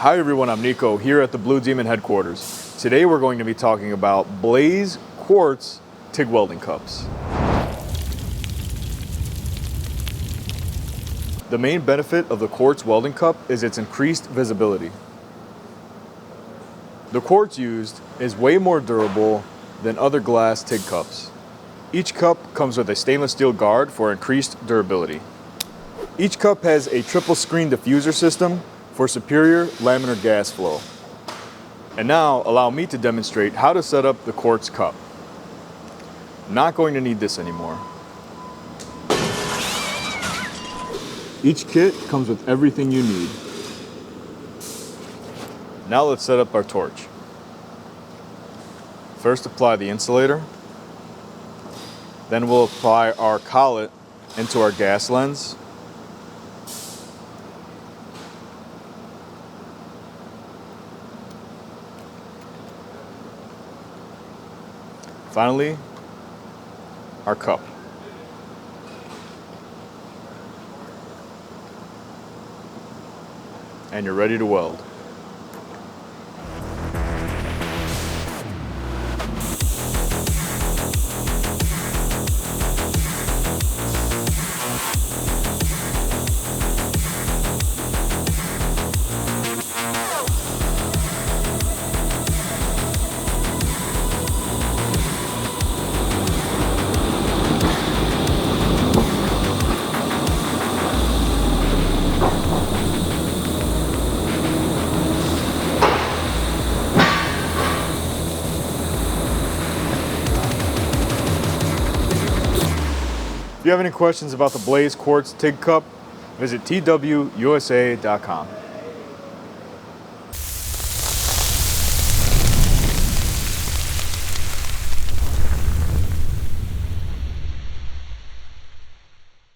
Hi everyone, I'm Nico here at the Blue Demon headquarters. Today we're going to be talking about Blaze Quartz TIG welding cups. The main benefit of the Quartz welding cup is its increased visibility. The quartz used is way more durable than other glass TIG cups. Each cup comes with a stainless steel guard for increased durability. Each cup has a triple screen diffuser system for superior laminar gas flow. And now allow me to demonstrate how to set up the quartz cup. I'm not going to need this anymore. Each kit comes with everything you need. Now let's set up our torch. First apply the insulator. Then we'll apply our collet into our gas lens. Finally, our cup. And you're ready to weld. If you have any questions about the Blaze Quartz TIG cup, visit twusa.com.